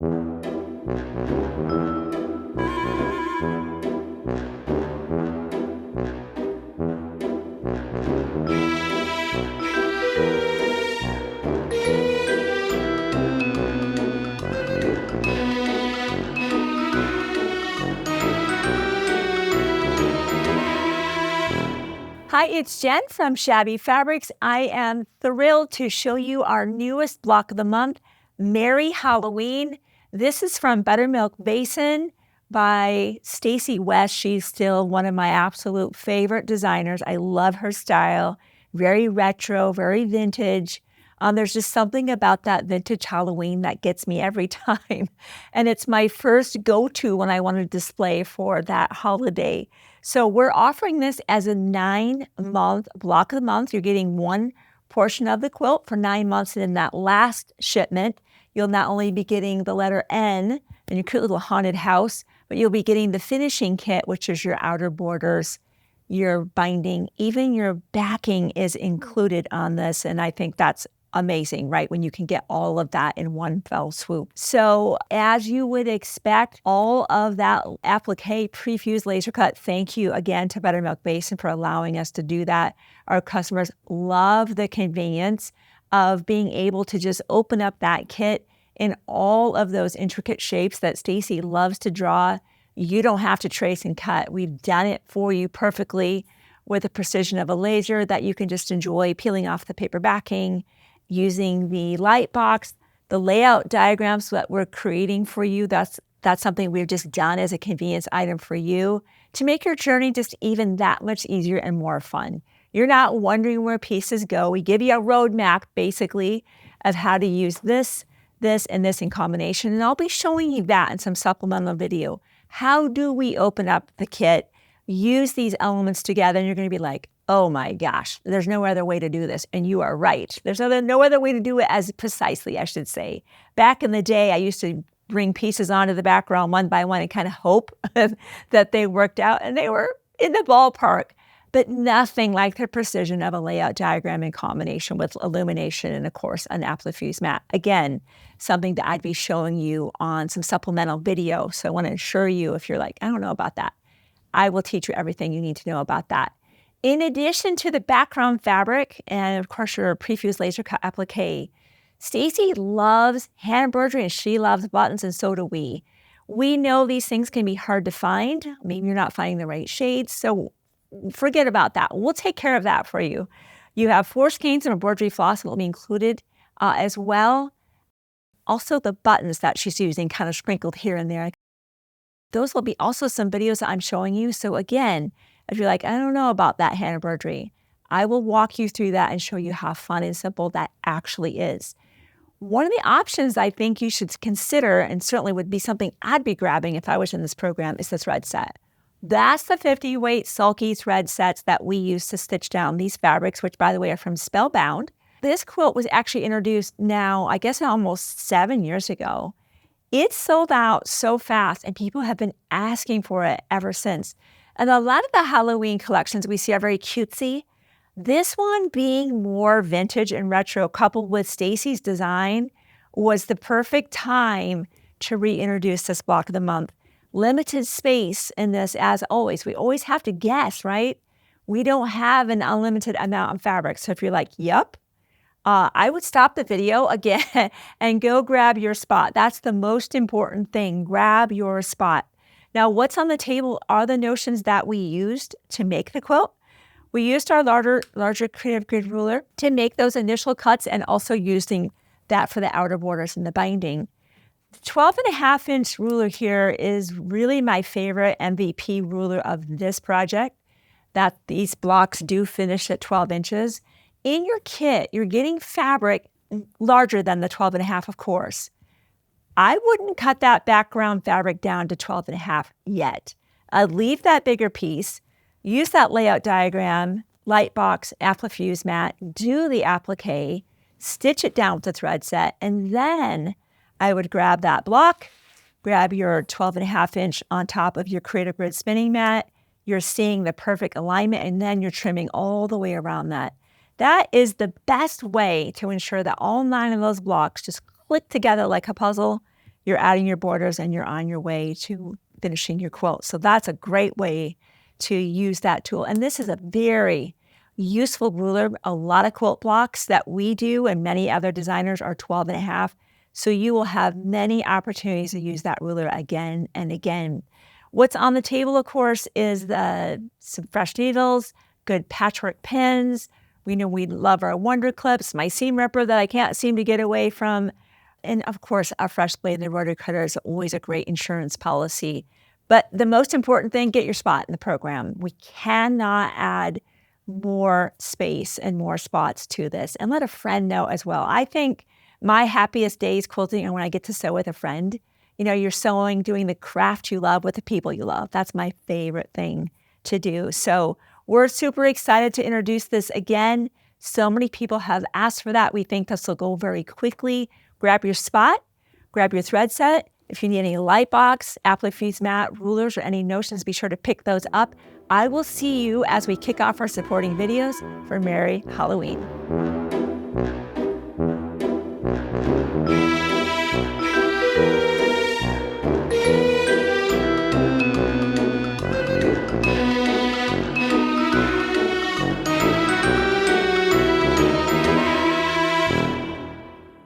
Hi, it's Jen from Shabby Fabrics. I am thrilled to show you our newest block of the month, Merrie Halloween. This is from Buttermilk Basin by Stacy West. She's still one of my absolute favorite designers. I love her style. Very retro, very vintage. There's just something about that vintage Halloween that gets me every time. And it's my first go-to when I want to display for that holiday. So we're offering this as a 9-month block of the month. You're getting one portion of the quilt for 9 months. And in that last shipment, you'll not only be getting the letter N and your cute little haunted house, but you'll be getting the finishing kit, which is your outer borders, your binding, even your backing is included on this. And I think that's amazing, right? When you can get all of that in one fell swoop. So as you would expect, all of that applique pre-fused laser cut, thank you again to Buttermilk Basin for allowing us to do that. Our customers love the convenience of being able to just open up that kit in all of those intricate shapes that Stacy loves to draw. You don't have to trace and cut. We've done it for you perfectly with the precision of a laser that you can just enjoy peeling off the paper backing, using the light box, the layout diagrams that we're creating for you. That's something we've just done as a convenience item for you to make your journey just even that much easier and more fun. You're not wondering where pieces go. We give you a roadmap, basically, of how to use this, and this in combination. And I'll be showing you that in some supplemental video. How do we open up the kit, use these elements together, and you're going to be like, oh my gosh, there's no other way to do this. And you are right. There's no other way to do it as precisely, I should say. Back in the day, I used to bring pieces onto the background one by one and kind of hope that they worked out and they were in the ballpark, but nothing like the precision of a layout diagram in combination with illumination and, of course, an applique mat. Again, something that I'd be showing you on some supplemental video. So I want to assure you, if you're like, I don't know about that, I will teach you everything you need to know about that. In addition to the background fabric and, of course, your pre-fused laser cut applique, Stacy loves hand embroidery and she loves buttons, and so do we. We know these things can be hard to find. Maybe you're not finding the right shades, so forget about that. We'll take care of that for you. You have 4 skeins of embroidery floss that will be included as well. Also, the buttons that she's using kind of sprinkled here and there. Those will be also some videos that I'm showing you. So again, if you're like, I don't know about that hand embroidery, I will walk you through that and show you how fun and simple that actually is. One of the options I think you should consider, and certainly would be something I'd be grabbing if I was in this program, is the thread set. That's the 50-weight sulky thread sets that we use to stitch down these fabrics, which, by the way, are from Spellbound. This quilt was actually introduced now, I guess, almost 7 years ago. It sold out so fast, and people have been asking for it ever since. And a lot of the Halloween collections we see are very cutesy. This one, being more vintage and retro, coupled with Stacy's design, was the perfect time to reintroduce this block of the month. Limited space in this, as always. We always have to guess, right? We don't have an unlimited amount of fabric. So if you're like, yep, I would stop the video again and go grab your spot. That's the most important thing. Grab your spot. Now, what's on the table are the notions that we used to make the quilt. We used our larger creative grid ruler to make those initial cuts, and also using that for the outer borders and the binding. The 12.5-inch ruler here is really my favorite MVP ruler of this project, that these blocks do finish at 12 inches. In your kit, you're getting fabric larger than the 12.5, of course. I wouldn't cut that background fabric down to 12.5 yet. I'd leave that bigger piece, use that layout diagram, light box, applique mat, do the applique, stitch it down with the thread set, and then I would grab that block, grab your 12.5-inch on top of your Creative Grid spinning mat. You're seeing the perfect alignment, and then you're trimming all the way around that. That is the best way to ensure that all 9 of those blocks just click together like a puzzle. you're adding your borders and you're on your way to finishing your quilt. So that's a great way to use that tool. And this is a very useful ruler. A lot of quilt blocks that we do and many other designers are 12.5. So you will have many opportunities to use that ruler again and again. What's on the table, of course, is some fresh needles, good patchwork pins. We know we love our Wonder Clips, my seam ripper that I can't seem to get away from. And of course, our fresh blade and the rotary cutter is always a great insurance policy. But the most important thing, get your spot in the program. We cannot add more space and more spots to this. And let a friend know as well. I think my happiest days quilting are when I get to sew with a friend. You know, you're sewing, doing the craft you love with the people you love. That's my favorite thing to do. So we're super excited to introduce this again. So many people have asked for that. We think this will go very quickly. Grab your spot, grab your thread set. If you need any light box, applique mat, rulers, or any notions, be sure to pick those up. I will see you as we kick off our supporting videos for Merrie Halloween.